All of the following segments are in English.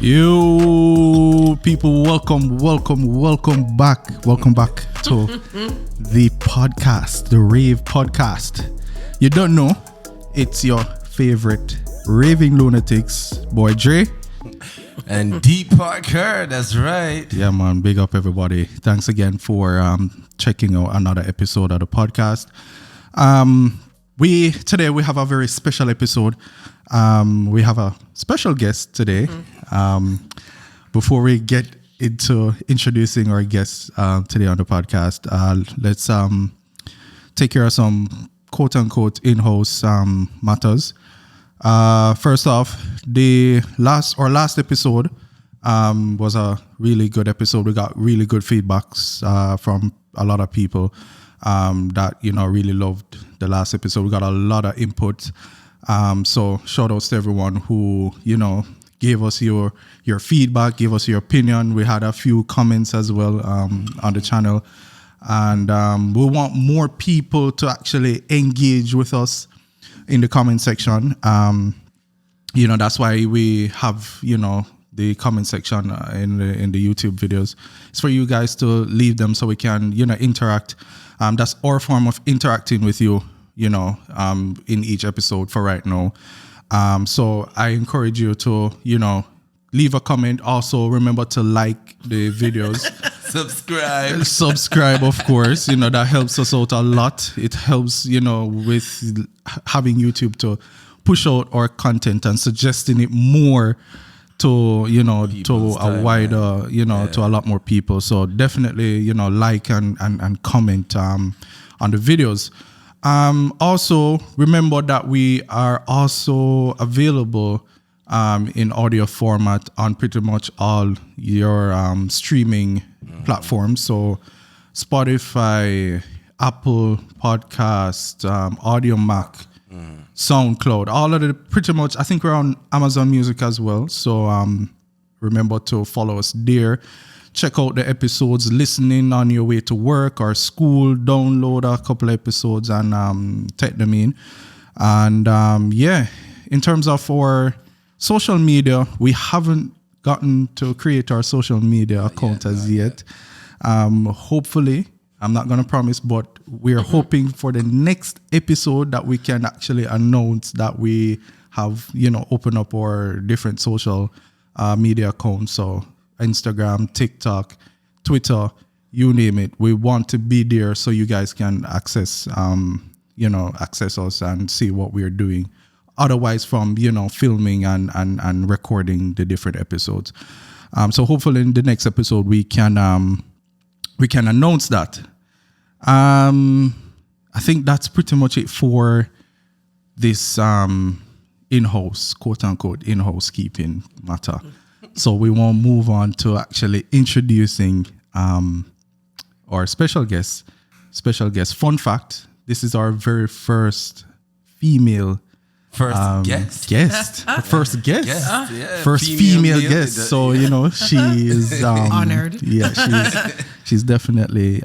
You people, welcome back to the podcast, the Rave podcast. You don't know, it's your favorite raving lunatics, boy Dre. And D Parker, that's right. Yeah, man, big up everybody. Thanks again for checking out another episode of the podcast. Today we have a very special episode. We have a special guest today. Before we get into introducing our guests today on the podcast, let's take care of some quote-unquote in-house matters. First off, our last episode was a really good episode. We got really good feedbacks from a lot of people that really loved the last episode. We got a lot of input. So shout outs to everyone who gave us your feedback, gave us your opinion. We had a few comments as well on the channel, and we want more people to actually engage with us in the comment section. That's why we have the comment section in the YouTube videos. It's for you guys to leave them so we can interact. That's our form of interacting with you. In each episode for right now. So I encourage you to, leave a comment. Also, remember to like the videos. Subscribe, of course. That helps us out a lot. It helps, with having YouTube to push out our content and suggesting it more to, to a wider, to a lot more people. So definitely, like and comment on the videos. Also, remember that we are also available in audio format on pretty much all your streaming platforms. So Spotify, Apple Podcast, Audio Mac, SoundCloud, all of it pretty much. I think we're on Amazon Music as well. So remember to follow us there. Check out the episodes, listening on your way to work or school, download a couple of episodes and take them in. And in terms of our social media, we haven't gotten to create our social media account as yet. Hopefully, I'm not going to promise, but we're hoping for the next episode that we can actually announce that we have, opened up our different social media accounts. So Instagram, TikTok, Twitter, you name it. We want to be there so you guys can access us and see what we're doing. Otherwise, from filming and recording the different episodes. So hopefully in the next episode we can announce that. I think that's pretty much it for this in-house, quote unquote, in-house keeping matter. So we won't move on to actually introducing our special guest. Fun fact, this is our very first female guest. First female guest. So, she is honored. Yeah, she's definitely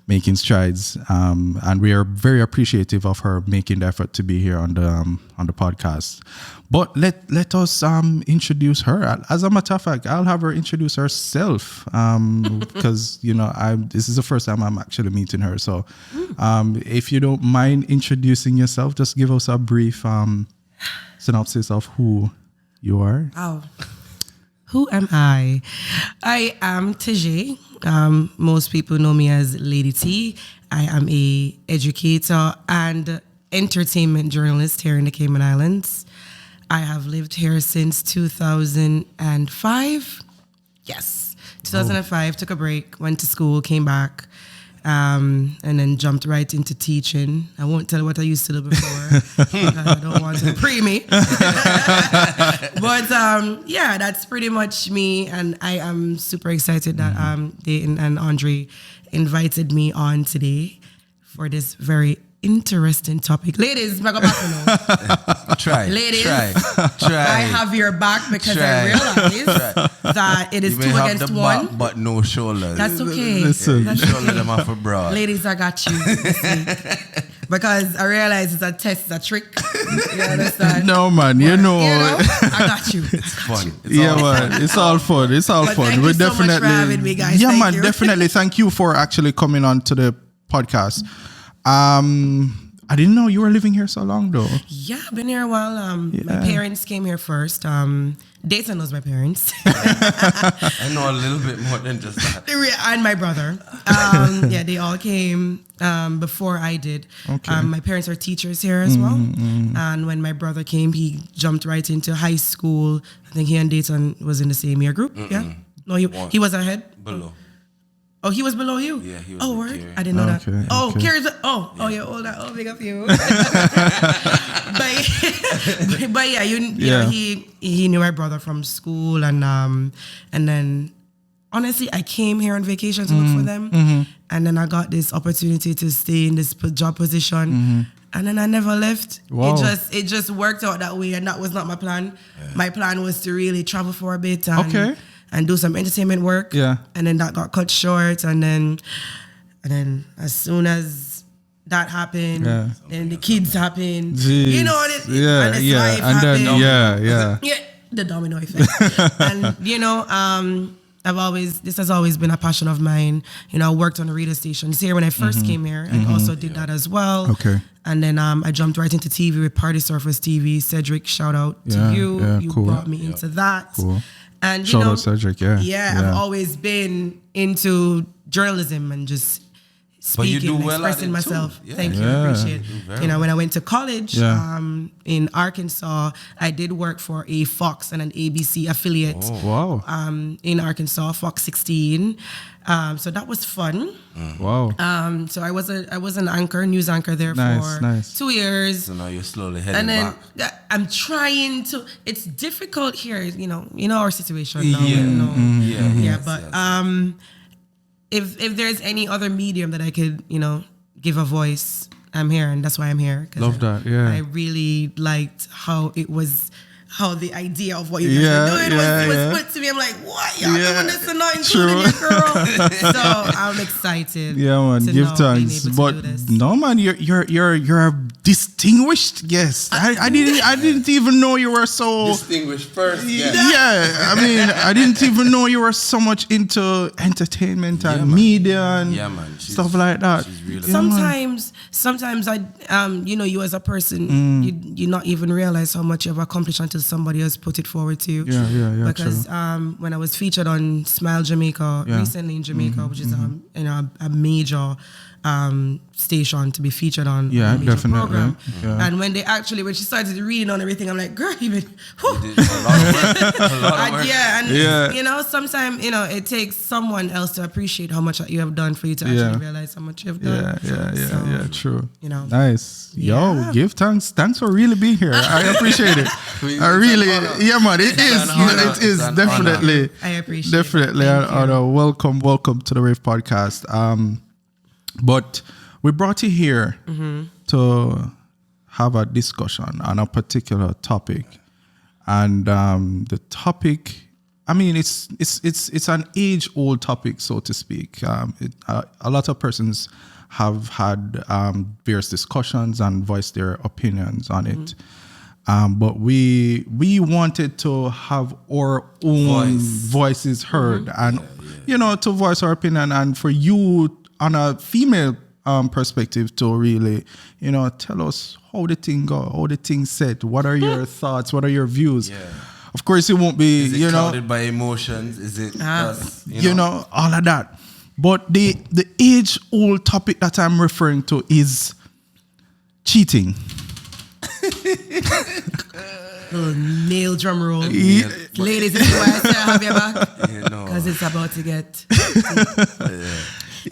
making strides, and we are very appreciative of her making the effort to be here on the podcast. But let us introduce her. As a matter of fact, I'll have her introduce herself because this is the first time I'm actually meeting her. So if you don't mind introducing yourself, just give us a brief synopsis of who you are. Oh, who am I? I am Tajay. Most people know me as Lady T. I am a educator and entertainment journalist here in the Cayman Islands. I have lived here since 2005. Yes, 2005. Took a break, went to school, came back, and then jumped right into teaching. I won't tell you what I used to do before because I don't want to pre me. But that's pretty much me, and I am super excited that Dayton and Andre invited me on today for this very interesting topic. Ladies, back up now. Ladies, try. I have your back because I realize that it is 2 against 1. Back, but no shoulders. That's okay. Listen. That's Shoulder okay. them off a broad. Ladies, I got you this week. because I realize it's a test, it's a trick. You understand? No, man, you know. I got you. It's fun. It's Yeah, all fun. man, it's all fun. It's all But fun. thank We you so much for definitely, having me, guys. yeah, Thank man, you. definitely. Thank you for actually coming on to the podcast. I didn't know you were living here so long, though. Yeah, I've been here a while. My parents came here first. Dayton knows my parents. I know a little bit more than just that. And my brother. Yeah, they all came before I did. Okay. My parents are teachers here as well. And when my brother came, he jumped right into high school. I think he and Dayton was in the same year group. Yeah. No, he was ahead. Below. Oh, he was below you? Yeah, he was Oh, with word? Kerry. I didn't know Okay, that. Oh, okay. Kerry's, you're older. Oh, big up you. but yeah, you know, he knew my brother from school, and then honestly, I came here on vacation to look for them, and then I got this opportunity to stay in this job position. And then I never left. Wow. It just worked out that way, and that was not my plan. Yeah. My plan was to really travel for a bit and do some entertainment work. Yeah. And then that got cut short, and then as soon as that happened, and the kids happened, Jeez. you know, and life and happened. then Yeah, the domino effect. And you know, this has always been a passion of mine. You know, I worked on the radio stations here when I first came here, and also did that as well. Okay. And then I jumped right into TV with Party Surfers TV. Cedric, shout out to you. You cool. brought me into that. Cool. And you Shout know, out Cedric, yeah. I've always been into journalism and just But you speaking, do well at expressing it myself. too. Yeah. Thank you, I appreciate You do it. very You know, when I went to college in Arkansas, I did work for a Fox and an ABC affiliate. Wow. In Arkansas, Fox 16. So that was fun. Wow. So I was an anchor, news anchor there for 2 years. So now you're slowly heading And then back. I'm trying to. It's difficult here, you know our situation now. Yeah. You know. Yeah. But if there's any other medium that I could, you know, give a voice, I'm here, and that's why I'm here. Love that. Yeah. I really liked how the idea of what you guys were doing was put to me. I'm like, what? Y'all doing this and not including your girl? So I'm excited. Yeah, man. to Give know thanks. being able to But do this. no, man, you're a distinguished guest. I didn't even know you were so. Distinguished first. Yeah, I mean, I didn't even know you were so much into entertainment and media and stuff like that. She's really Sometimes I, you know, you as a person, you not even realize how much you've accomplished until somebody else put it forward to you. Yeah. Because when I was featured on Smile Jamaica recently in Jamaica, which is you know, a major station to be featured on. Yeah, a major definitely. program. Yeah. And when she started reading on everything, I'm like, girl, you been, You did a lot of work. you know, sometimes, you know, it takes someone else to appreciate how much you have done for you to actually realize how much you've done. Yeah, true. You know. Nice. Yo, give thanks. Thanks for really being here. I appreciate it. I really, man, it is definitely. I appreciate definitely it. Thank you. Welcome to the Rave podcast. But we brought you here to have a discussion on a particular topic, and the topic, I mean, it's an age-old topic, so to speak. A lot of persons have had various discussions and voiced their opinions on it. But we wanted to have our own voices heard, and you know, to voice our opinion, and for you on a female perspective to really, you know, tell us how the thing go, how the thing set. What are your thoughts? What are your views? Yeah. Of course, it won't be, Is it you know, clouded by emotions? Is it just, you know, all of that. But the age-old topic that I'm referring to is cheating. Male drum roll. Yeah. Ladies, this is why I say I have your back. You know. Because it's about to get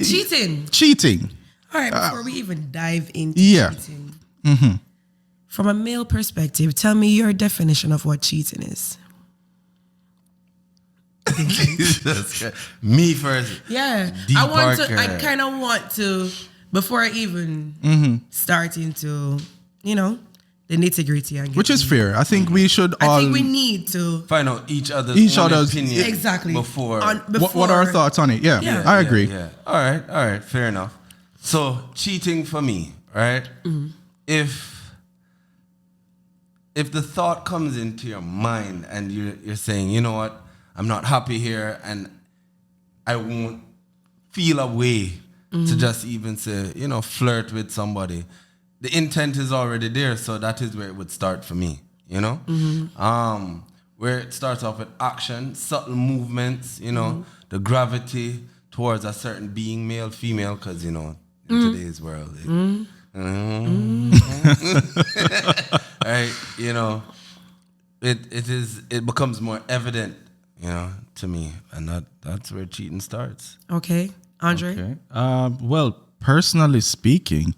cheating. All right, before we even dive into cheating, from a male perspective, tell me your definition of what cheating is. Me first. Yeah, I kind of want to, before I even start into, you know, the nitty gritty, which is fair. I think we should all. I think we need to find out each other's opinion exactly before. What are our thoughts on it? Yeah, I agree. Yeah. All right. Fair enough. So cheating for me, right? If the thought comes into your mind and you're saying, you know what, I'm not happy here and I won't feel a way to just even say, you know, flirt with somebody. The intent is already there, so that is where it would start for me, you know? Where it starts off with action, subtle movements, you know, the gravity towards a certain being, male, female, because, you know, in today's world, right? You know, it becomes more evident, you know, to me, and that's where cheating starts. Okay, Andre. Okay. Well, personally speaking,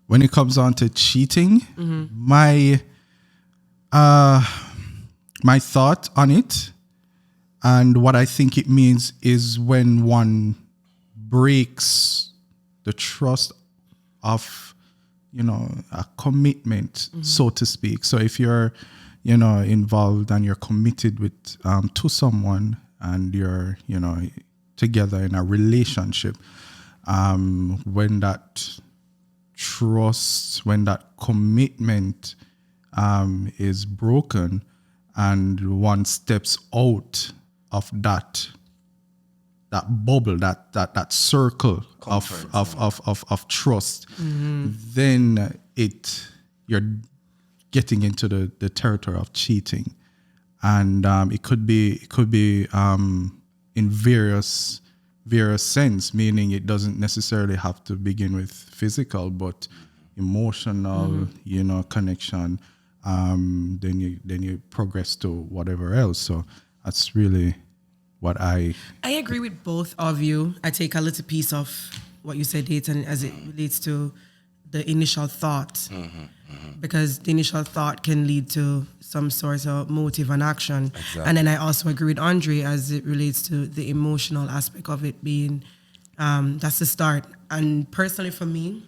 when it comes on to cheating, my thought on it and what I think it means is when one breaks the trust of, you know, a commitment, so to speak. So if you're, you know, involved and you're committed with to someone and you're, you know, together in a relationship, when that trust, when that commitment is broken and one steps out of that bubble, that circle of trust, then you're getting into the territory of cheating, and it could be in various sense, meaning it doesn't necessarily have to begin with physical, but emotional, you know, connection. Then you progress to whatever else. So that's really what I agree with both of you. I take a little piece of what you said, Dayton, as it relates to the initial thought, because the initial thought can lead to some sort of motive and action. Exactly. And then I also agree with Andre as it relates to the emotional aspect of it being, that's the start. And personally for me,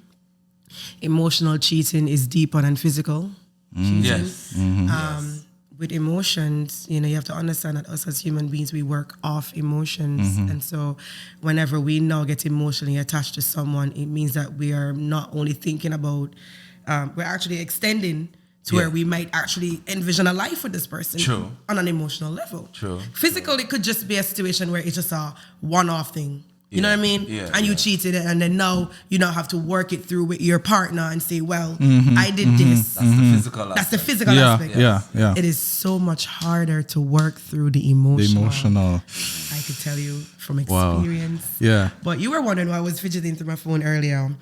emotional cheating is deeper than physical cheating. Yes. Yes. With emotions, you know, you have to understand that us as human beings, we work off emotions. And so whenever we now get emotionally attached to someone, it means that we are not only thinking about, we're actually extending to where we might actually envision a life with this person. True. On an emotional level. True. Physical, it could just be a situation where it's just a one-off thing. You know what I mean? Yeah, and you cheated, and then now you now have to work it through with your partner and say, well, I did this. That's the physical aspect. That's the physical aspect. Yeah. It is so much harder to work through the emotional. I could tell you from experience. Wow. Yeah. But you were wondering why I was fidgeting through my phone earlier.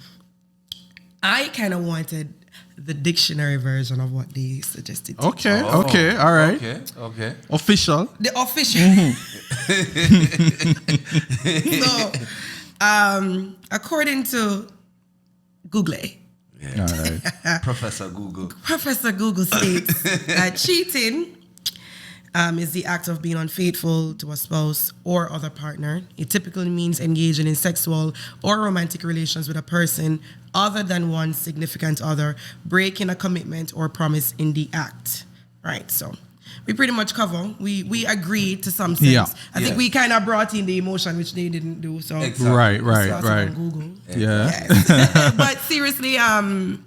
I kind of wanted the dictionary version of what they suggested. Okay. Okay. All right. Okay. Official. The official. So, according to Google, All right. Professor Google. Professor Google states that cheating is the act of being unfaithful to a spouse or other partner. It typically means engaging in sexual or romantic relations with a person other than one's significant other, breaking a commitment or promise in the act. Right, so we pretty much cover. We agree to some sense. Yeah. I think we kind of brought in the emotion, which they didn't do. So Exactly. Right. on Google. Yeah. Yes. But seriously, and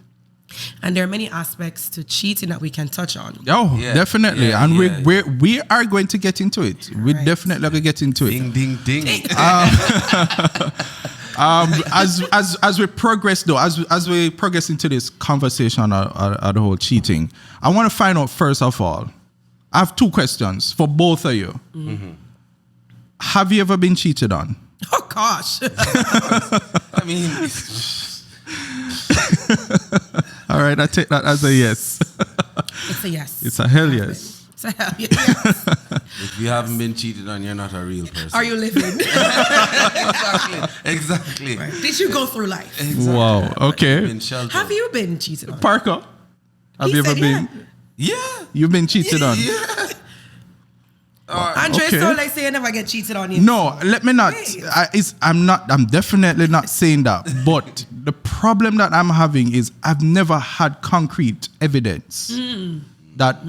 there are many aspects to cheating that we can touch on. Oh, Yeah. definitely. Yeah, And yeah, we are going to get into it. We Right. definitely going to get into it. Ding, ding, ding. As we progress though, as we progress into this conversation of the whole cheating, I want to find out first of all, I have two questions for both of you. Have you ever been cheated on? Oh gosh. I mean, All right, I take that as a yes. It's a yes. It's a hell yes. It's a hell yes. if you haven't been cheated on, you're not a real person. Are you living? Exactly. Right. Did you go through life? Exactly. Wow. Okay. Been sheltered. Have you been cheated on? Parker, have He you ever said been? Yeah. You've been cheated on? Yeah. Andre, Okay. so like say you never get cheated on. You. No, let me not. Wait. I'm definitely not saying that. But the problem that I'm having is I've never had concrete evidence that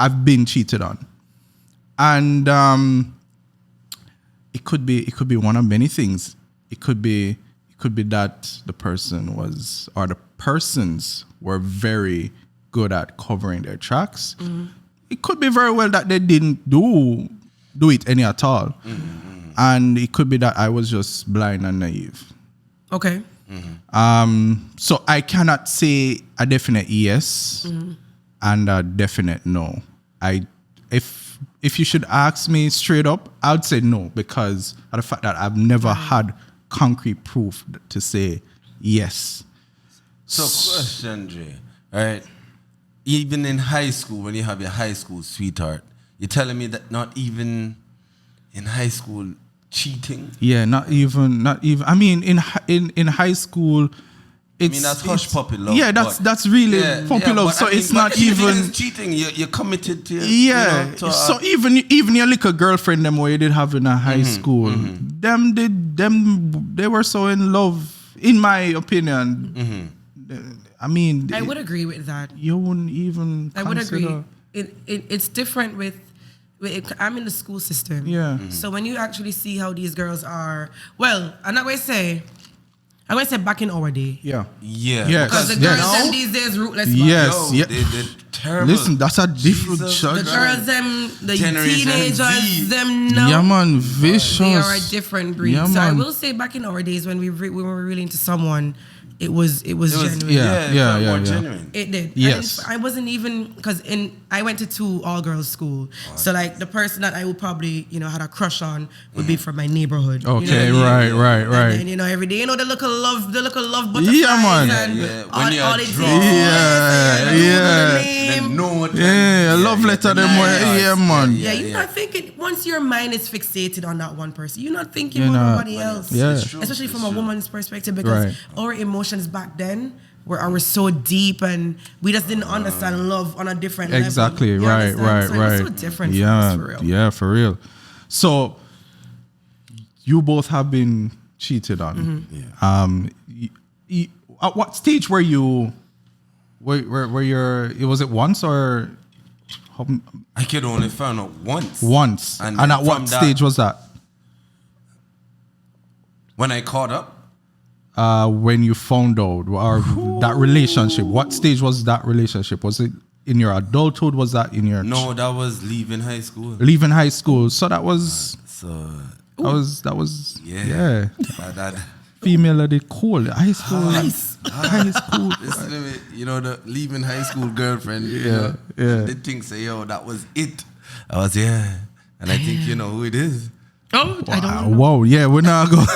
I've been cheated on, and it could be one of many things. It could be that the person was, or the persons were very good at covering their tracks, it could be very well that they didn't do it any at all. And it could be that I was just blind and naive. Okay. So I cannot say a definite yes and a definite no. If you should ask me straight up, I'd say no, because of the fact that I've never had concrete proof to say yes. So question, Jay, right? Even in high school, when you have your high school sweetheart, you're telling me that not even in high school cheating? Yeah, not even. I mean, in high school, it's that's hush puppy love. Yeah, that's really puppy love. So it's not even it's cheating. You're committed to. So even your little girlfriend them where you did have in a high school, they were so in love, in my opinion. I mean, I would agree with that. You wouldn't even. I would agree. It's different with I'm in the school system. Yeah. So when you actually see how these girls are, well, I'm going to say back in our day. Yeah. Yeah. Yes. Because the girls them these days rootless. Yes. Yo, they're terrible. Listen, that's a different judge. The girls them, the Generation teenagers Z. them now. Yeah, man, vicious. They are a different breed. Yeah, so I man. will say back in our days when we were really into someone, it was genuine. Yeah. Genuine. It did. Yes. I wasn't even, because I went to 2 all-girls school. So like the person that I would probably, had a crush on would be from my neighborhood. Okay, right. And then, every day, the little love butterflies. Yeah, man. And When you're all it drunk. Yeah, love letter them. Yeah, man. Yeah, you're not thinking, once your mind is fixated on that one person, you're not thinking You're about not. nobody else. Yeah. Especially from a woman's perspective, because our emotions back then were so deep, and we just didn't understand love on a different level. Exactly, You right. understand? So it was so different for us, for real. Yeah, for real. So you both have been cheated on. At what stage were you? Were you? Was it once or? I could only find out once. Once. And at what stage was that? When I caught up. When you found out, or that relationship, what stage was that relationship? Was it in your adulthood? Was that in your No, that was leaving high school. leaving high school? So that was that was yeah. That female of the cool high school. High school. Listen to me, the leaving high school girlfriend. Yeah. They think say, yo, that was it. I was and I think you know who it is. Oh, I don't know. Whoa, yeah, we're not going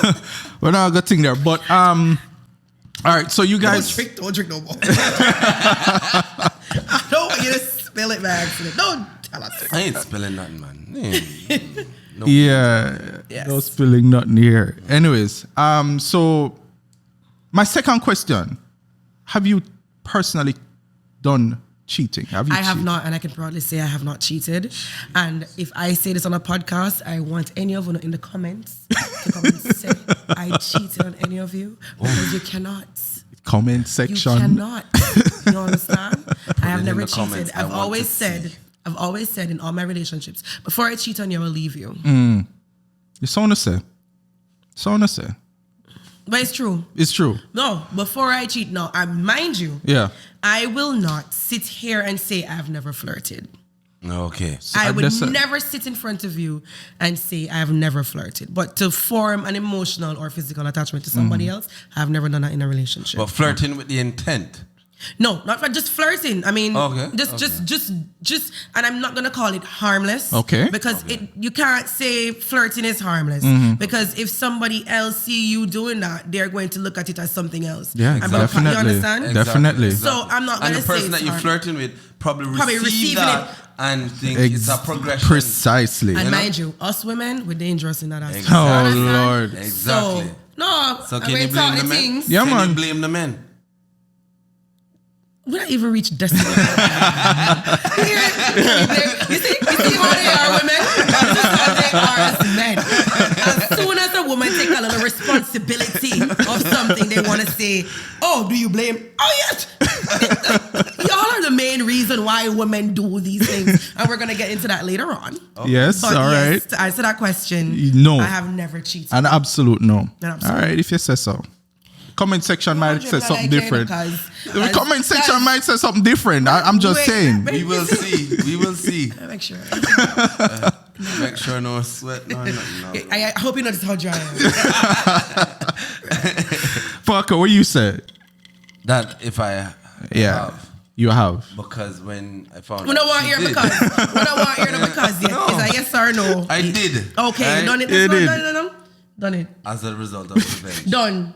to think there. But all right, so you guys Don't drink no more. I don't want you to spill it by accident. Don't tell us. I ain't spilling nothing, man. No. No spilling nothing here. Anyways, so my second question: have you personally done cheating? Have you? I have not, and I can proudly say I have not cheated. And if I say this on a podcast, I want any of you in the comments to come and say I cheated on any of you, because you cannot. Comment section. You cannot. You understand? I have never cheated. Comments. I've always said in all my relationships, before I cheat on you, I will leave you. It's so to say. But it's true. It's true. No, before I cheat, no, mind you. Yeah. I will not sit here and say I've never flirted. Okay. So I would never sit in front of you and say I've never flirted. But to form an emotional or physical attachment to somebody else, I've never done that in a relationship. But flirting with the intent. No, not for just flirting. I mean, Okay. just, and I'm not gonna call it harmless. Okay. Because you can't say flirting is harmless. Because if somebody else see you doing that, they're going to look at it as something else. Yeah, definitely. You understand? Definitely. So I'm not And gonna the say person that you're flirting with probably receive receiving that and think it's a progression. Precisely. And mind you, us women, we're dangerous in that aspect. Exactly. Oh, You understand? Lord. Exactly. So, no, So can you blame the men? Yeah, Can man. you blame the men? We don't even reach destiny. You see how they are, women? This is how they are as men. As soon as a woman take a little responsibility of something, they want to say, oh, do you blame? Oh, yes. Y'all are the main reason why women do these things. And we're going to get into that later on. Yes, But all yes, right. to answer that question, No. I have never cheated. An absolute no. An absolute All right, if you say so. comment section might say something different. The comment section because- might say something different. I'm just Wait, saying. wait. We will see. We will see. Make sure. Make sure no sweat. No. I hope you notice how dry I am. Parker, what you said? That if I Yeah, have, you have. because when I found We don't out want she your did, because. We don't want your because yet. No. Is that yes or no? I did. Okay, right? done it. You did. Done it. As a result of revenge. Done.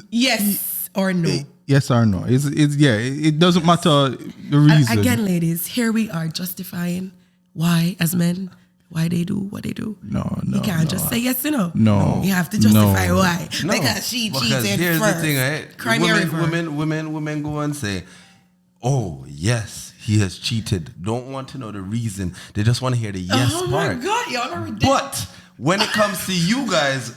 Yes or no? Yes or no? It doesn't matter the reason. Again, ladies, here we are justifying why, as men, why they do what they do. No. You can't just say yes or no. No. You have to justify No. why. No, Because she because cheated here's first. the thing, right? Cry me a river. Women go and say, "Oh yes, he has cheated." Don't want to know the reason. They just want to hear the yes Oh part. my God, y'all are ridiculous. But when it comes to you guys,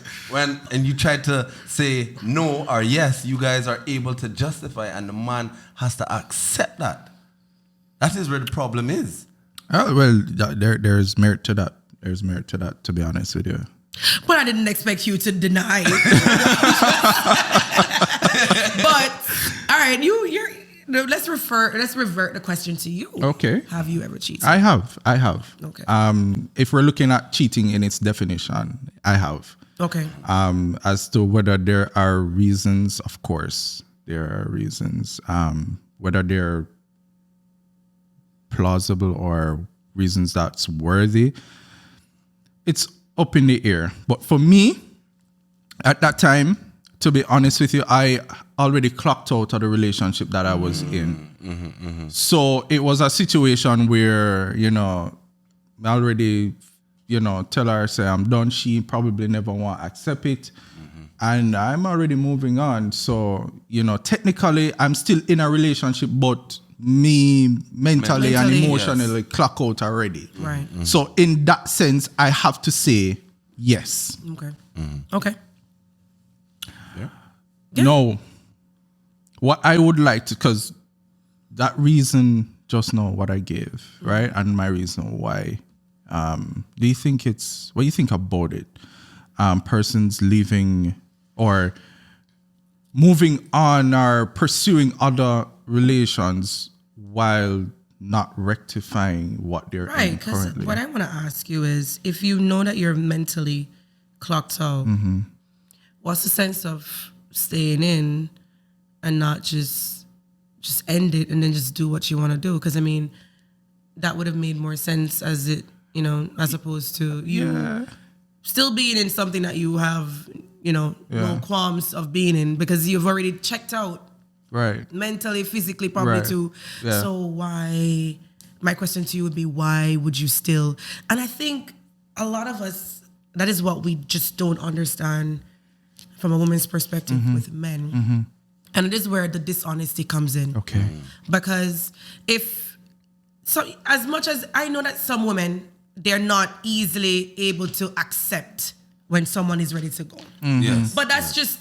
and you try to say no or yes, you guys are able to justify, and the man has to accept that. That is where the problem is. There's merit to that. There's merit to that, to be honest with you. But I didn't expect you to deny it. But all right, let's revert the question to you. Okay. Have you ever cheated? I have. Okay. If we're looking at cheating in its definition, I have. Okay. As to whether there are reasons, of course, there are reasons. Whether they're plausible or reasons that's worthy, it's up in the air. But for me, at that time, to be honest with you, I already clocked out of the relationship that I was in. So it was a situation where, I already, tell her, say, I'm done. She probably never want to accept it. And I'm already moving on. So, technically, I'm still in a relationship, but me mentally and Mentally, emotionally clock out already. Right. So in that sense, I have to say yes. Okay. Okay. Yeah. Yeah. No. What I would like to, because that reason, just know what I gave, right? And my reason why. What do you think about it? Persons leaving or moving on or pursuing other relations while not rectifying what they're Right. in Because currently. what I want to ask you is, if you know that you're mentally clocked out, what's the sense of staying in and not just end it and then just do what you want to do? Because I mean, that would have made more sense as opposed to you still being in something that you have, no qualms of being in, because you've already checked out Right. mentally, physically, probably Right. too. Yeah. So why? My question to you would be, why would you still? And I think a lot of us, that is what we just don't understand from a woman's perspective with men. And it is where the dishonesty comes in. Okay. Because as much as I know that some women, they're not easily able to accept when someone is ready to go. Yes. But that's just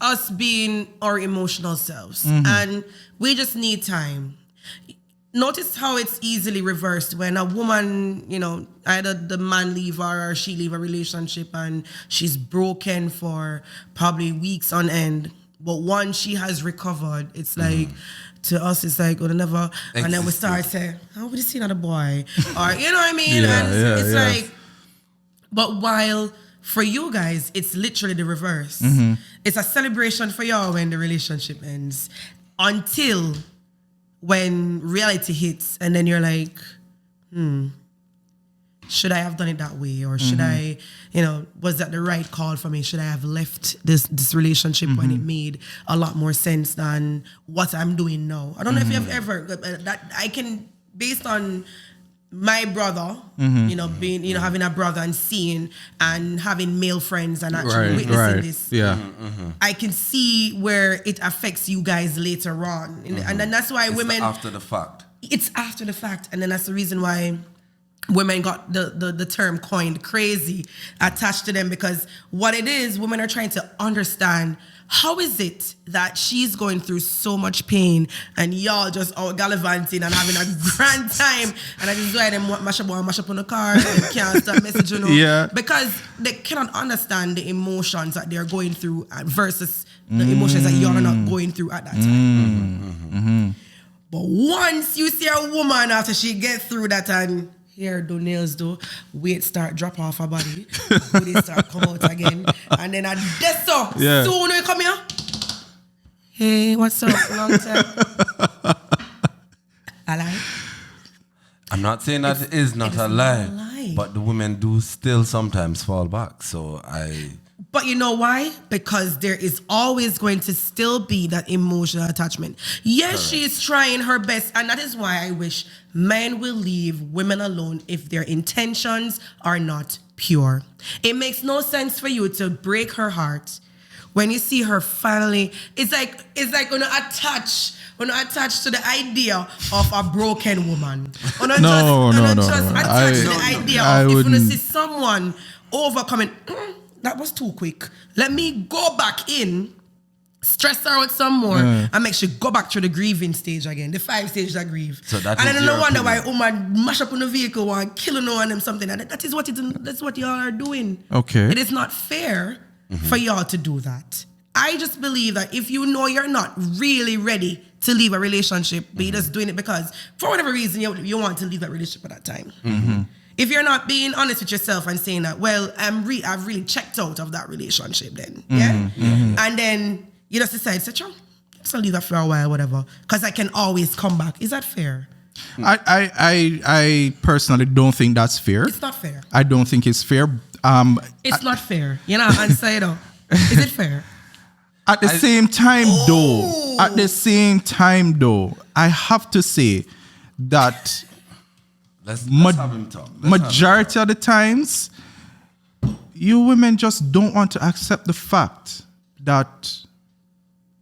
us being our emotional selves. And we just need time. Notice how it's easily reversed when a woman, either the man leave her or she leave a relationship and she's broken for probably weeks on end. But once she has recovered, it's like, to us, it's like, never, and then we start saying, oh, we just see another boy. Or, you know what I mean? It's like, but while for you guys, it's literally the reverse. It's a celebration for y'all when the relationship ends, until when reality hits, and then you're like, should I have done it that way? Or should I, was that the right call for me? Should I have left this relationship when it made a lot more sense than what I'm doing now? I don't know if you have ever, that I can, based on my brother, being, having a brother and seeing and having male friends and actually witnessing this. Yeah. I can see where it affects you guys later on. And then that's why It's women... after the fact. It's after the fact. And then that's the reason why women got the term coined crazy attached to them, because what it is, women are trying to understand, how is it that she's going through so much pain and y'all just out gallivanting and having a grand time, and that is why them mash up on the car and can't stop messaging, Yeah. because they cannot understand the emotions that they're going through versus the emotions that y'all are not going through at that time. But once you see a woman after she gets through that and hair do, nails do, weight start drop off her body, booty start come out again, and then I dead so soon we come here. Hey, what's up? Long time. I lie. I'm not saying that it is not a lie, but the women do still sometimes fall back. But you know why? Because there is always going to still be that emotional attachment. Yes, she is trying her best, and that is why I wish men will leave women alone if their intentions are not pure. It makes no sense for you to break her heart when you see her finally. It's like gonna attach to the idea of a broken woman. No. Attach to the idea of if you see someone overcoming. That was too quick. Let me go back in, stress her out some more, and make sure go back to the grieving stage again, the 5 stages of grief. So that and is then no wonder why opinion. woman mash up on the vehicle and kill no one and something. And that's what y'all are doing. Okay. It is not fair for y'all to do that. I just believe that if you know you're not really ready to leave a relationship, but you're just doing it because for whatever reason you want to leave that relationship at that time. If you're not being honest with yourself and saying that, well, I've really checked out of that relationship then, and then you just decide, say, I'm just gonna leave that for a while, whatever, because I can always come back. Is that fair? I personally don't think that's fair. It's not fair. I don't think it's fair. It's not fair. You know, and say it all. Is it fair? At the same time, though, I have to say that Let's have him talk. majority of the times, you women just don't want to accept the fact that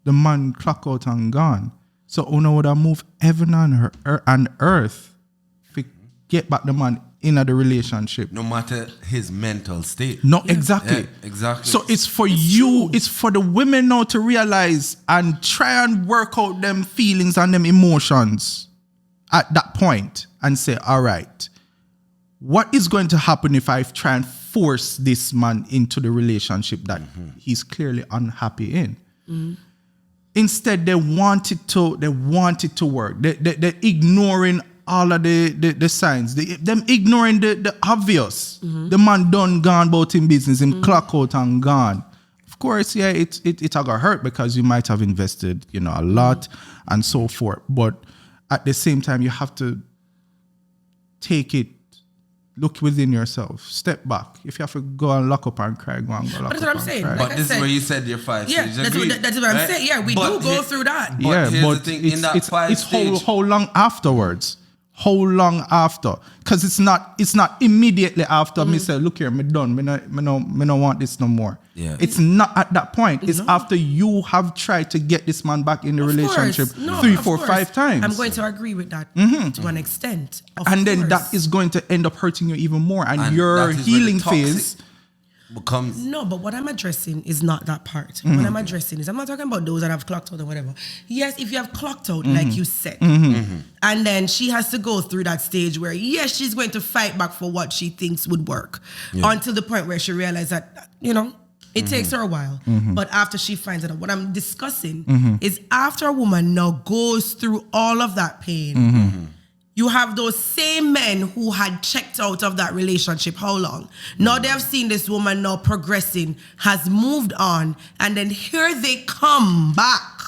the man clock out and gone. So Una would have moved heaven and earth to get back the man in the relationship. No matter his mental state. No, exactly. Yeah, exactly. So it's for you, it's for the women now to realize and try and work out them feelings and them emotions at that point and say, all right, what is going to happen if I try and force this man into the relationship that he's clearly unhappy in? Instead, they want it to work. They're ignoring all of the signs. Them ignoring the obvious. The man done gone about in business, him clock out and gone. Of course, yeah, it gonna hurt because you might have invested, a lot and so forth. But at the same time, you have to take it, look within yourself, step back. If you have to go and lock up and cry, go and go lock up. That's what I'm saying. Cry. Like But this is where you said your 5 stages of grief. That's what I'm saying. Yeah, we do go through that. But here's the thing, in that 5 stage, how long afterwards? How long after? Because it's not immediately after me say, look here, me done. Me no want this no more. Yeah. It's not at that point. It's after you have tried to get this man back in the relationship 3, 4, 5 times. I'm going to agree with that to an extent. And then that is going to end up hurting you even more. And your that is where the healing toxic phase becomes. No, but what I'm addressing is not that part. What I'm addressing is, I'm not talking about those that have clocked out or whatever. Yes, if you have clocked out, like you said, and then she has to go through that stage where, yes, she's going to fight back for what she thinks would work until the point where she realizes that, it takes her a while. But after she finds it out, what I'm discussing is after a woman now goes through all of that pain, you have those same men who had checked out of that relationship. How long? Now they have seen this woman now progressing, has moved on, and then here they come back,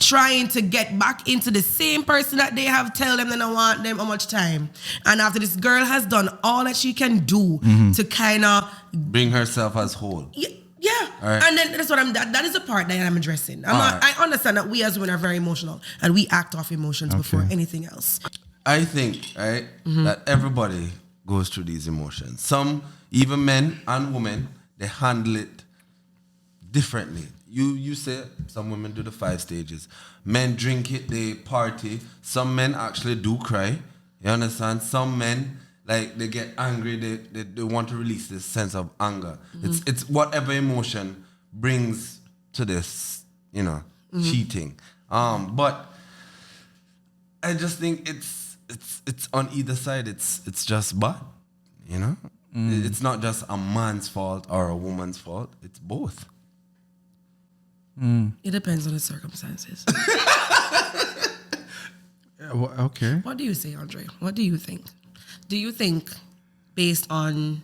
trying to get back into the same person that they have tell them they don't want them how much time. And after this girl has done all that she can do to kind of Bring herself as whole. Yeah. Right. And then that's what that is the part that I'm addressing. I understand that we as women are very emotional and we act off emotions before anything else. I think, right, that everybody goes through these emotions. Some, even men and women, they handle it differently. You say some women do the 5 stages. Men drink it, they party. Some men actually do cry. You understand? Some men, like they get angry, they want to release this sense of anger. It's whatever emotion brings to this, cheating. But I just think it's on either side. It's just bad, It's not just a man's fault or a woman's fault. It's both. It depends on the circumstances. Okay. What do you say, Andre? What do you think? Do you think, based on,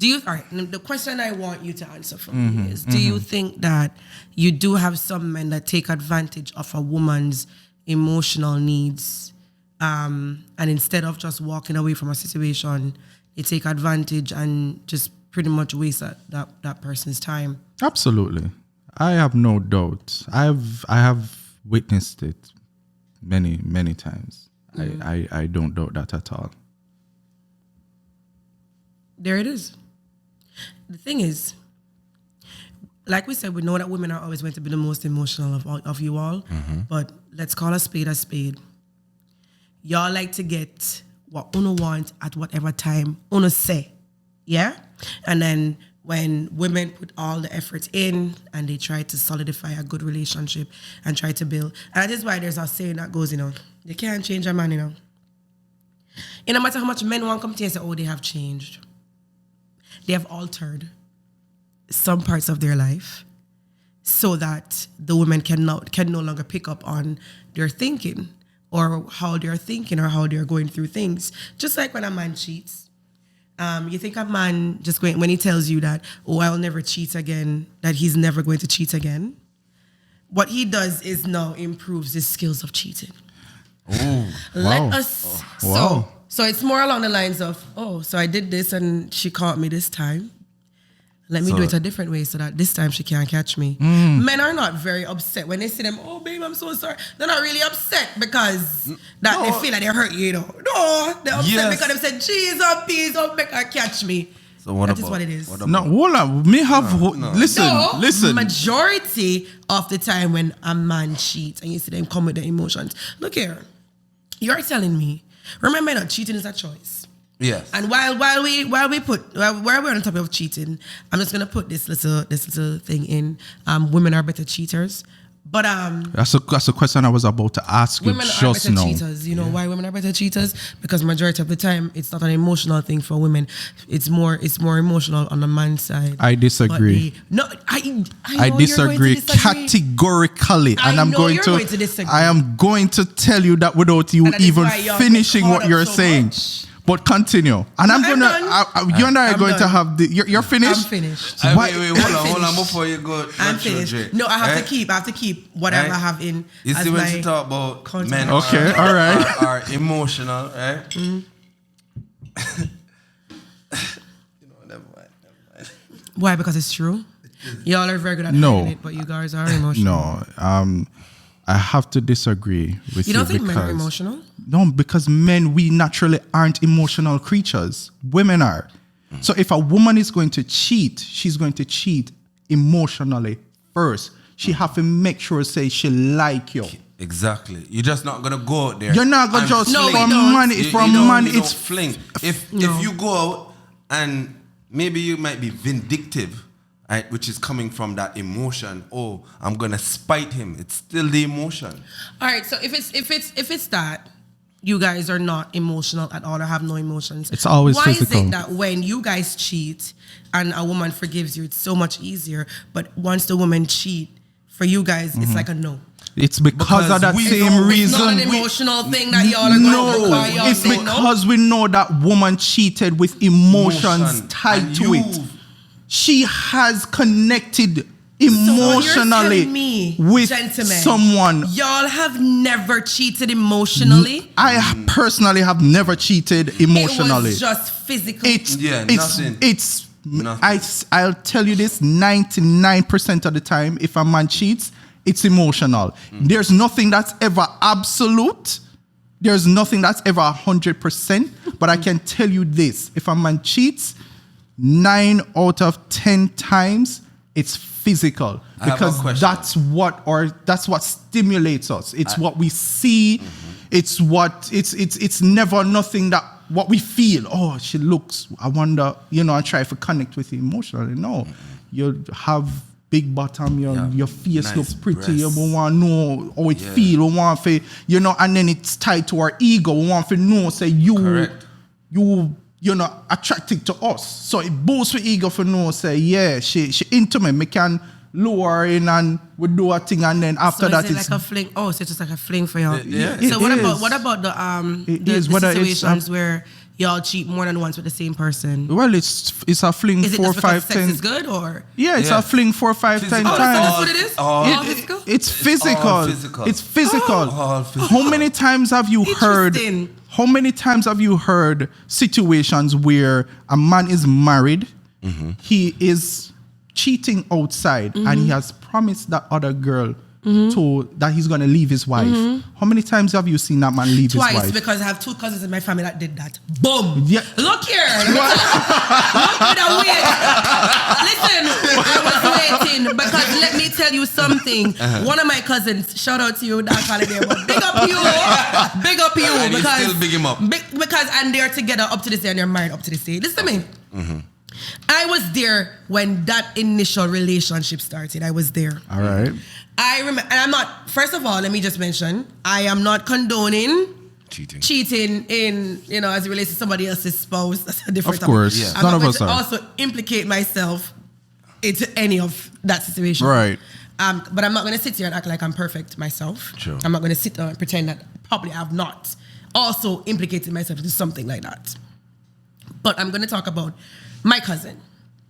all right, the question I want you to answer for me is, do you think that you do have some men that take advantage of a woman's emotional needs, and instead of just walking away from a situation, they take advantage and just pretty much waste that person's time? Absolutely. I have no doubt. I have witnessed it many, many times. I don't doubt that at all. There it is. The thing is, like we said, we know that women are always going to be the most emotional of you all, but let's call a spade a spade. Y'all like to get what Uno want at whatever time Uno say, yeah? And then when women put all the effort in and they try to solidify a good relationship and try to build, and that is why there's a saying that goes, you can't change a man, no matter how much men want to come to you and say, oh, they have changed. They have altered some parts of their life so that the women can no longer pick up on their thinking or how they're thinking or how they're going through things. Just like when a man cheats. You think a man just when he tells you that, oh, I'll never cheat again, that he's never going to cheat again. What he does is now improves his skills of cheating. Oh, Let us. Wow. So it's more along the lines of, oh, so I did this and she caught me this time. Let me do it a different way so that this time she can't catch me. Men are not very upset when they see them, oh, babe, I'm so sorry. They're not really upset because they feel like they hurt you, No, they're upset because they said, Jesus, please don't make her catch me. So That is what it is. No, hold on. Me have listen. Majority of the time when a man cheats and you see them come with the emotions. Look here, you're telling me, remember that cheating is a choice. Yes. And while we're on the topic of cheating, I'm just gonna put this little thing in. Women are better cheaters. But that's a question I was about to ask you women just are better now. cheaters. You know why women are better cheaters? Because majority of the time it's not an emotional thing for women. It's more emotional on the man's side. I disagree. I disagree categorically, and I'm going to disagree. I am going to tell you that without you even finishing what you're saying. Much. But continue, and I'm gonna. You and I are going to have the. You're finished. I'm finished. Wait, hold on before you go. I'm finished. No, I have to keep whatever I have in. You see when you talk about content. men, okay, all right, are emotional, right? Never mind. Why? Because it's true. Y'all are very good at hiding it, but you guys are emotional. No, I have to disagree with you. You don't think men are emotional? No, because men, we naturally aren't emotional creatures. Women are. So if a woman is going to cheat, she's going to cheat emotionally first. She have to make sure say she like you. Exactly. You're just not gonna go out there. You're not gonna just no, for money. For money, it's fling. If you go out and maybe you might be vindictive, right, which is coming from that emotion. Oh, I'm gonna spite him. It's still the emotion. All right. So if it's that you guys are not emotional at all or have no emotions, it's always physical. Why is it that when you guys cheat and a woman forgives you, it's so much easier, but once the woman cheat, for you guys, it's like a no? It's because of that same reason. It's not an emotional thing that y'all are going to do. It's because we know that woman cheated with emotions tied to it. She has connected emotionally with someone. Y'all have never cheated emotionally? I personally have never cheated emotionally. It was just physical. Nothing. I'll tell you this, 99% of the time, if a man cheats, it's emotional. There's nothing that's ever absolute. There's nothing that's ever 100%. But I can tell you this, if a man cheats, 9 out of 10 times, it's physical. Because that's what stimulates us. It's what we see. It's never nothing that what we feel. Oh, she looks. I wonder. I try to connect with you emotionally. No, you have big bottom. Your face Nice looks pretty. breasts. We want to know how it feel. We want to, and then it's tied to our ego. We want to know, say Correct. attracted to us. So it boosts with ego for know, say, yeah, she into me. Me can lure her in and we do a thing, and then after So that is it it's like a fling? Oh, so it's just like a fling for y'all. Yeah. So It what is. about It the is, whether it's, situations where y'all cheat more than once with the same person? well, it's a fling Is it 4, just because 5, sex 10. is good, or Yeah, it's Yeah. a fling 4, 5, 10 Physical. oh, times. that's what it is? all physical? It's physical. all physical. It's physical. All physical. How many times have you heard? Interesting. How many times have you heard situations where a man is married, he is cheating outside, and he has promised that other girl that he's gonna leave his wife? How many times have you seen that man leave his Twice, wife? because I have 2 cousins in my family that did that. Boom. Yeah. Look here. Look with a wait. Listen, I was waiting because let me tell you something. One of my cousins, shout out to you, that holiday, but big up you. Big up you. And you because still big him up. Because and they're together up to this day and they're married up to this day. Listen to me. I was there when that initial relationship started. I was there. All right. I remember, and I'm not, first of all, let me just mention, I am not condoning cheating in, as it relates to somebody else's spouse. That's a different Of course. Yeah. I'm None not of going us to are. also implicate myself into any of that situation. Right. But I'm not going to sit here and act like I'm perfect myself. Sure. I'm not going to sit there and pretend that probably I have not also implicated myself into something like that. But I'm going to talk about my cousin,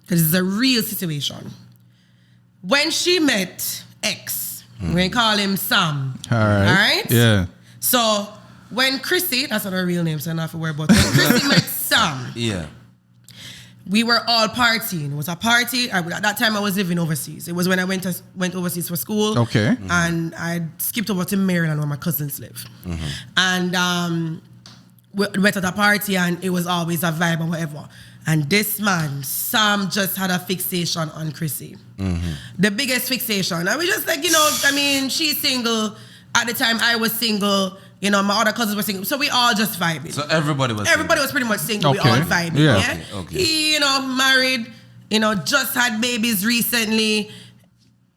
because it's a real situation. When she met X, we're going to call him Sam. All right. All right? Yeah. So when Chrissy, that's not her real name, so I don't have to worry about it. When Chrissy met Sam, Yeah. we were all partying. It was a party. At that time, I was living overseas. It was when I went overseas for school. Okay. And I skipped over to Maryland where my cousins live. And we went at a party and it was always a vibe or whatever. And this man, Sam, just had a fixation on Chrissy. The biggest fixation. I was just like, she's single. At the time, I was single. My other cousins were single. So we all just vibing. So everybody was Pretty much single. We Okay. all vibing. Yeah. Yeah. Okay. He, married, just had babies recently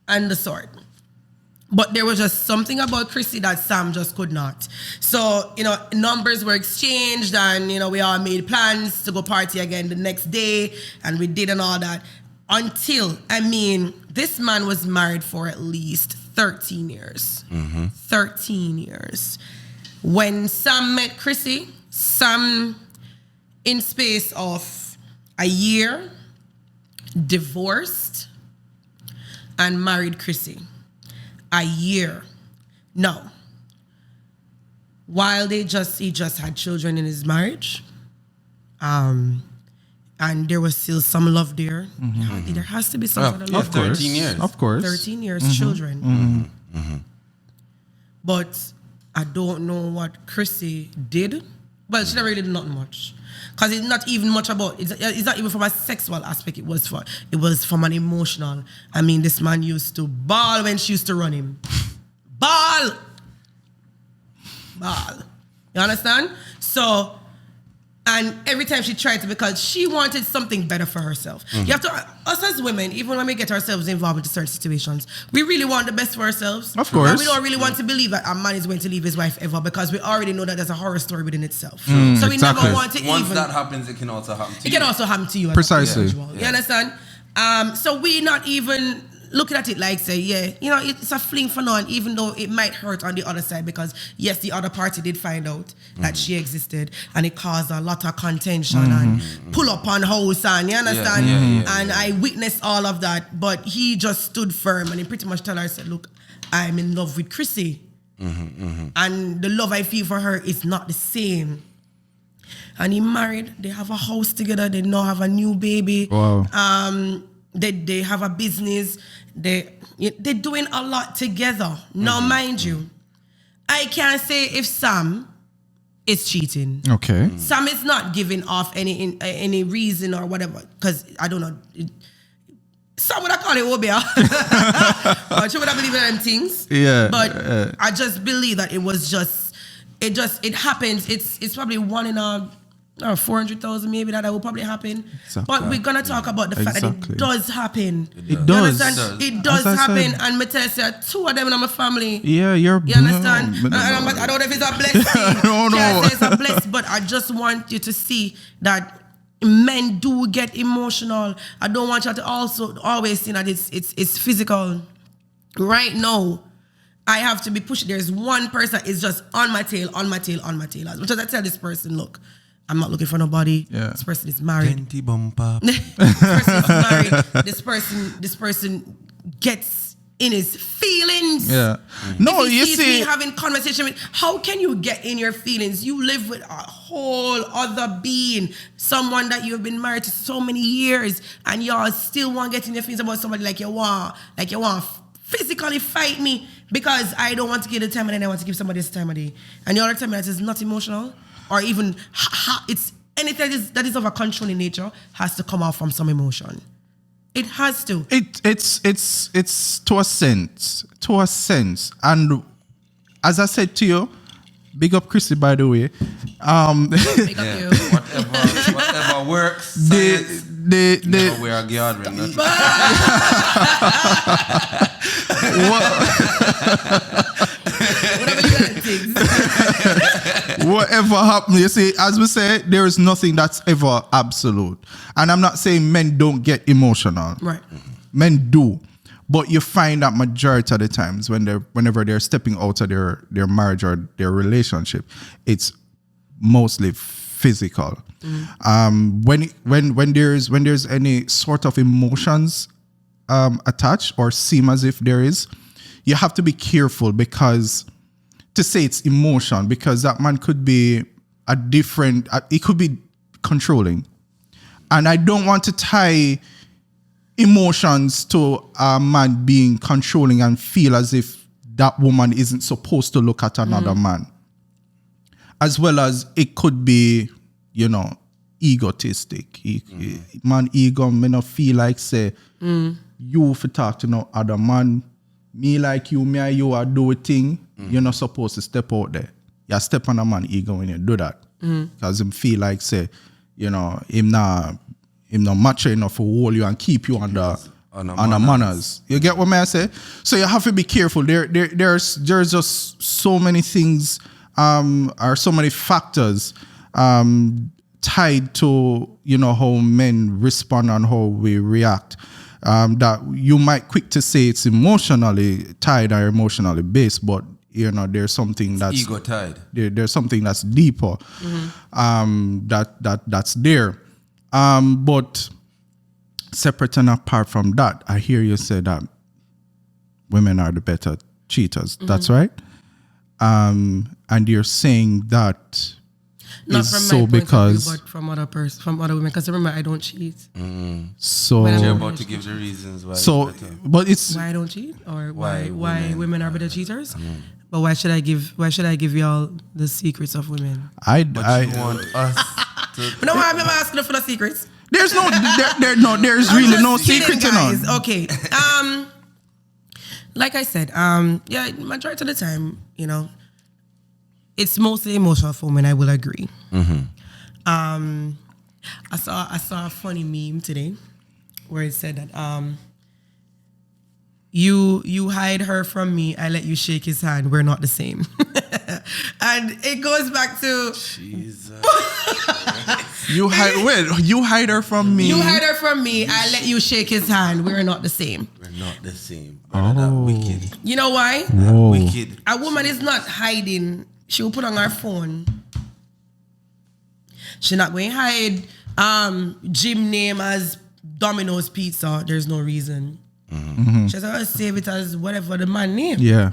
and the sort. But there was just something about Chrissy that Sam just could not. So, numbers were exchanged and, we all made plans to go party again the next day, and we did and all that. Until, this man was married for at least 13 years. 13 years. When Sam met Chrissy, Sam, in space of a year, divorced and married Chrissy. A year. No. While he just had children in his marriage, and there was still some love there. There has to be some sort of love. Of course. 13 years. Of course. 13 years, children. But I don't know what Chrissy did. Well, she never really did nothing much. Because it's not even much about, it's not even from a sexual aspect, it was from an emotional. This man used to bawl when she used to run him. Bawl! You understand? So, and every time she tried to, because she wanted something better for herself. You have to, us as women, even when we get ourselves involved into certain situations, we really want the best for ourselves. Of course. And we don't really want to believe that a man is going to leave his wife ever, because we already know that there's a horror story within itself. So we exactly. never want to Once that happens, it can also happen to you. it can also happen to you. Precisely. As an individual. You understand? So we not even looking at it like, say, it's a fling for now, and even though it might hurt on the other side, because yes, the other party did find out that she existed, and it caused a lot of contention and pull up on house, and you understand? And I witnessed all of that, but he just stood firm, and he pretty much told her, I said, look, I'm in love with Chrissy, and the love I feel for her is not the same. And he married, they have a house together, they now have a new baby. Wow. They have a business. They're doing a lot together. Now, mind you, I can't say if Sam is cheating. Okay. Sam is not giving off any reason or whatever, because I don't know. Some would have called it Obia. But she would have believed in them things. Yeah. But I just believe that it was just, it happens. It's probably one in or 400,000 maybe that will probably happen. Exactly. But we're gonna talk about the fact that Exactly. it does happen. It You does. understand? It does As I happen, said. and me tell you, two of them in my family. Yeah, you're. You understand? No, I don't know if it's a blessing. No, no. Can't say it's a blessing, but I just want you to see that men do get emotional. I don't want you to also always see that it's physical. Right now, I have to be pushed. There's one person is just on my tail. As much as I tell this person, look, I'm not looking for nobody. Yeah. This person is married. Plenty bumper. This person is married. This person gets in his feelings. Yeah. No, If he you sees see. me having conversation with, how can you get in your feelings? You live with a whole other being, someone that you've been married to so many years, and y'all still want to get in your feelings about somebody like you want physically fight me because I don't want to give the time of day and I want to give somebody this time of day. And the other time that is not emotional or even it's anything that is of a controlling nature has to come out from some emotion. It has to. It's to a sense. And as I said to you, big up Chrissy, by the way. Make up Yeah. you. Whatever works. Science. Never wear a guard ring. Nothing. Whatever you gotta think. Whatever happens, you see, as we say, there is nothing that's ever absolute. And I'm not saying men don't get emotional. Right. Men do. But you find that majority of the times whenever they're stepping out of their marriage or their relationship, it's mostly physical. When there's any sort of emotions attached or seem as if there is, you have to be careful because to say it's emotion, because that man could be it could be controlling. And I don't want to tie emotions to a man being controlling and feel as if that woman isn't supposed to look at another man. As well as it could be, egotistic. Man ego may not feel like say, you for talk to no other man, me like you, me and you are do a thing, you're not supposed to step out there. You step on a man ego when you do that. Because him feel like say, him not mature enough to hold you and keep you under manners. You get what I say? So you have to be careful. There's just so many things or so many factors tied to how men respond and how we react. That you might quick to say it's emotionally tied or emotionally based, but there's something that's ego tied. There's something that's deeper. That's there. But separate and apart from that, I hear you say that women are the better cheaters. That's right. And you're saying that Not is from so my point because of view, but from other women. Because remember, I don't cheat. so When I'm You're about to give the reasons why. so it's better. but it's Why I don't cheat, or Why why women women are better cheaters? But why should I give y'all the secrets of women? I You want us to. But no, I'm asking for the secrets. there's there's really I'm no just kidding, secret in guys. it. Okay. Like I said, majority of the time, it's mostly emotional for women. I will agree. I saw a funny meme today where it said that you hide her from me, I let you shake his hand. We're not the same. And it goes back to Jesus. You hide her from me. you hide her from me, I let you shake his hand. We're not the same. We're not the same. That wicked. You know why? Whoa. Wicked. A woman is not hiding. She will put on her phone. She's not going to hide gym name as Domino's Pizza. There's no reason. She's going to save it as whatever the man name. Yeah.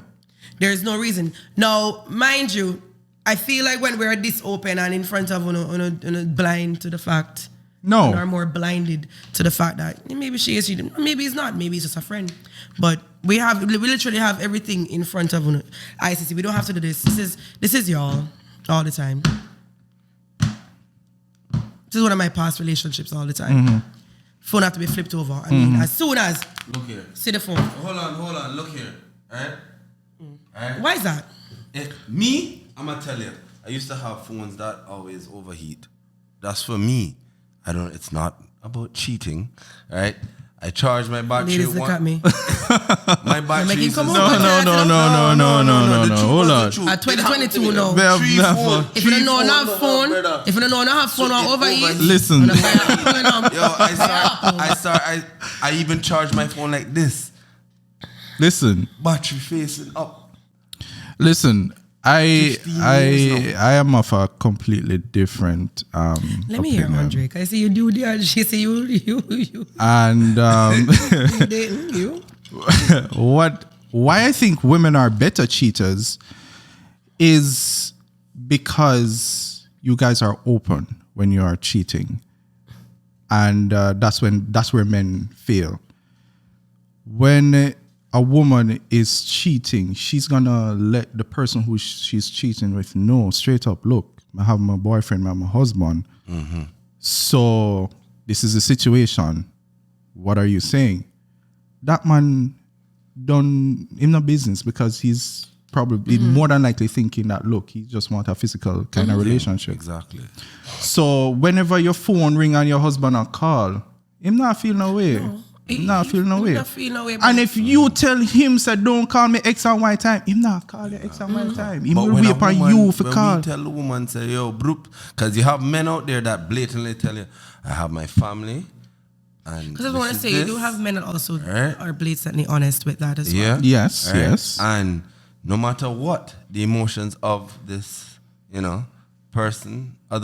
There's no reason. Now, mind you, I feel like when we're this open and in front of blind to the fact, No. are more blinded to the fact that maybe she is cheating, maybe it's not, maybe it's just a friend. But we literally have everything in front of ICC. We don't have to do this. This is y'all all the time. This is one of my past relationships all the time. Phone have to be flipped over. I mean, as soon as Look here. see the phone. Hold on. Look here. Alright? Alright? Why is that? Me, I'm going to tell you. I used to have phones that always overheat. that's for me. It's not about cheating, right? I charge my battery. Ladies, look at me. My battery making is come No, over. no. Hold on. At 2022 now. If you don't know on have phone, if you don't know on have phone or overeat, Listen. I even charge my phone like this. Listen. Battery facing up. Listen. 15 years I am of a completely different let me hear opinion. Andre. I see you do that. She say you. And You dating you. why I think women are better cheaters is because you guys are open when you are cheating, and that's where men fail. When a woman is cheating, she's gonna let the person who she's cheating with know straight up, look, I have my boyfriend, I have my husband. Mm-hmm. So this is the situation. What are you saying? That man done him no business, because he's probably more than likely thinking that, look, he just want a physical kind of relationship. Exactly. So whenever your phone ring and your husband a call, him not feel no way. Him not feel no way. Not feel no way. And if you tell him, say, don't call me X and Y time, him not call you X and Y time. He will wait upon you for call. When we tell the woman, say, yo, broop, because you have men out there that blatantly tell you, I have my family. Because I want to say, you do have men that also are blatantly honest with that as well. Yeah. Yes, Right? yes. And no matter what the emotions of this, other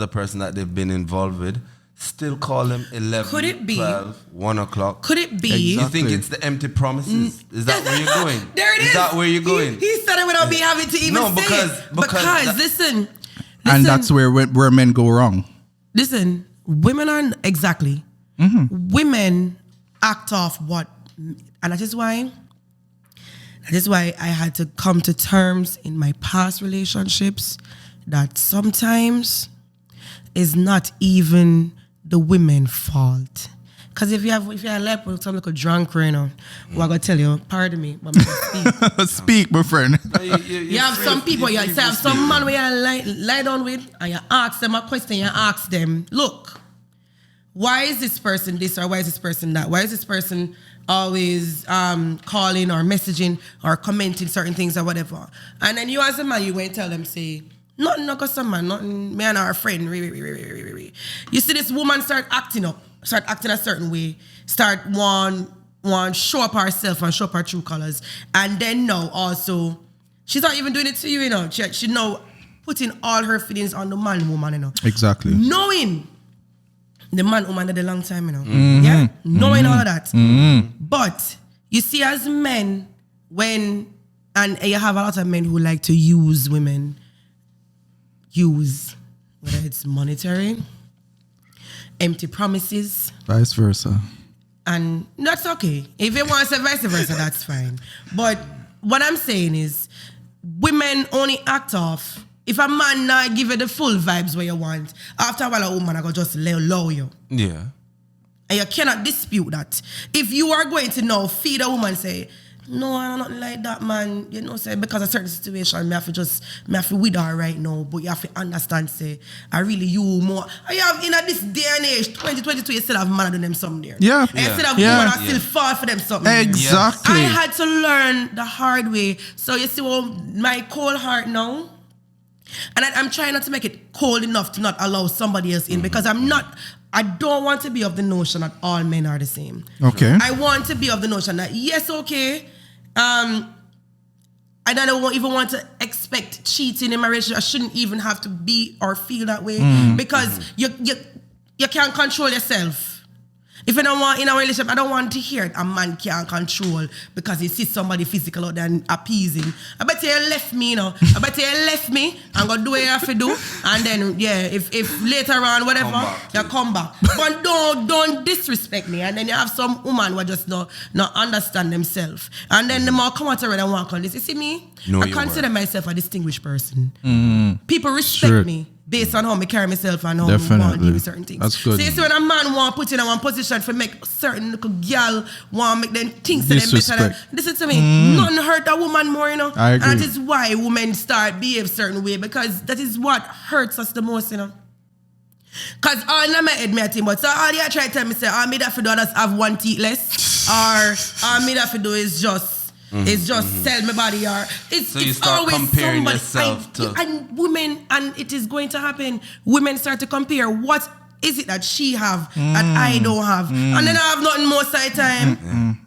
person that they've been involved with, still call them 11, Could it be, 12, 1 o'clock. Could it be? You think it's the empty promises? Is that where you're going? There it is. Is that where you're going? He said it without me having to even say it. Because listen. And that's where men go wrong. Listen, women are, exactly. Women act off what, and that is why I had to come to terms in my past relationships that sometimes is not even the women's fault. Because if you're left with some little drunk right now, I'm gonna tell you, pardon me, but I'm gonna speak. Speak, my friend. You have some people, you have some man where you lie down with, and you ask them a question, you ask them, look, why is this person this, or why is this person that? Why is this person always calling or messaging or commenting certain things or whatever? And then you as a man, you went and tell them, say, nothing, no custom man, nothing, me and our friend. You see this woman start acting a certain way, start want show up herself and show up her true colors. And then now also, she's not even doing it to you, She now putting all her feelings on the woman, Exactly. Knowing the woman at a long time, Yeah? Knowing all of that. But you see, as men, and you have a lot of men who like to use women, whether it's monetary, empty promises. Vice versa. And that's okay. If you want to say vice versa, that's fine. But what I'm saying is, women only act off. If a man not give you the full vibes where you want, after a while a woman I go just allow you. Yeah. And you cannot dispute that. If you are going to now feed a woman, say, no, I'm not like that, man. Say, because of certain situation, I have to with her right now. But you have to understand, say, I really you more. I have in this day and age, 2022, you still have man doing them something there. Yeah. And you still have women that still fall for them something. Exactly. I had to learn the hard way. So you see, my cold heart now, and I'm trying not to make it cold enough to not allow somebody else in, because I don't want to be of the notion that all men are the same. Okay. I want to be of the notion that, yes, okay, I don't even want to expect cheating in my relationship. I shouldn't even have to be or feel that way, because you can't control yourself. If you don't want in a relationship, I don't want to hear it. A man can't control because he sees somebody physical out there and appeasing. I bet you left me, I bet you left me and go do what you have to do. And then, if later on, whatever, you come back. But don't disrespect me. And then you have some woman who just not understand themselves. And then the more come out and walk on this. You see me? I consider myself a distinguished person. People respect me based on how I carry myself and how I want to do certain things. That's good. So you see, when a man want to put you in one position for make certain little girl want to make them things to them better. Listen to me, nothing hurt a woman more, I agree. And that is why women start behave certain way, because that is what hurts us the most, Cause all in my head, me a thing, but so all you try to tell me say, all me that for do just have one teeth less, or all me that for do is just sell my body, or So you it's start always comparing somebody. yourself to And women, and it is going to happen. Women start to compare what is it that she have that I don't have, and then I have nothing most of the time.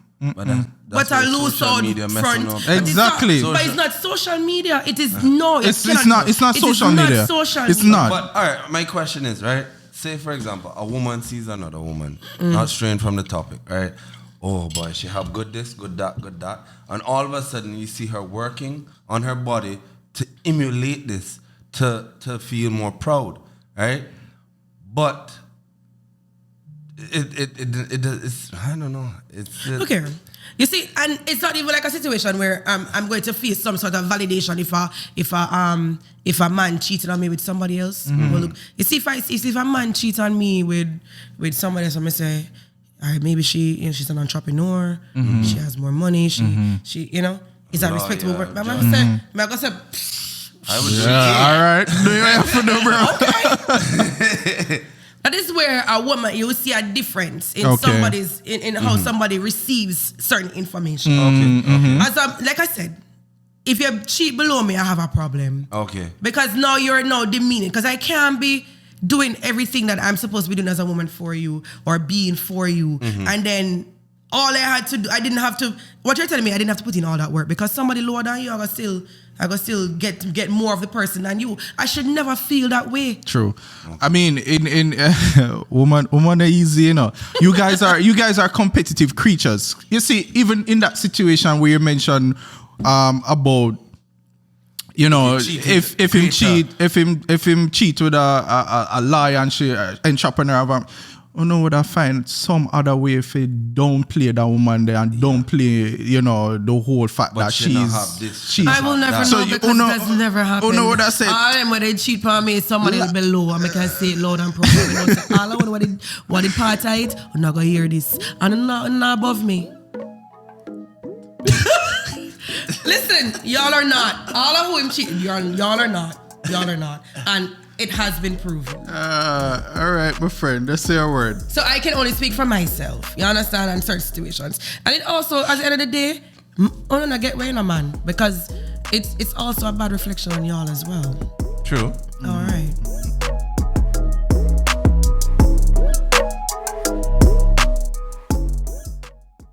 But I lose out front. Exactly. But it's not social media. It is no. It's not social media. It's not. But all right, my question is, right? Say for example, a woman sees another woman, not straying from the topic, right? Oh boy, she have good this, good that, and all of a sudden you see her working on her body to emulate this, to feel more proud, right? But it's I don't know. It's okay. You see, and it's not even like a situation where I'm going to face some sort of validation if a man cheated on me with somebody else. Well, look, you see, if a man cheats on me with somebody else, I'm gonna say, all right, maybe she's an entrepreneur, she has more money, she is a respectable work. But I'm gonna say, I would all right. Do you have to know, bro? Okay. That is where a woman, you will see a difference in somebody's in how somebody receives certain information. As like I said, if you cheat below me, I have a problem. Okay. Because now you're now demeaning. Because I can't be doing everything that I'm supposed to be doing as a woman for you or being for you, and then all I had to do, I didn't have to. What you're telling me, I didn't have to put in all that work because somebody lower than you, I got still get more of the person than you. I should never feel that way. True. I mean, in woman are easy, you know. You guys are competitive creatures. You see, even in that situation where you mentioned about, you know, if him cheat with a lie and she entrepreneur. You know what I find some other way if they don't play that woman there and don't play, you know, the whole fact but that she's. I will never know because that's never happened. You know what I said? All them when they cheat on me, somebody will be low and I can say it loud and proper. All I want what the part of it, I'm not gonna hear this. And not above me. Listen, y'all are not. All of who him cheating, y'all are not. Y'all are not. And it has been proven. All right, my friend, let's say a word. So I can only speak for myself. You understand? In certain situations. And it also, at the end of the day, I'm not get way in a man because it's also a bad reflection on y'all as well. True.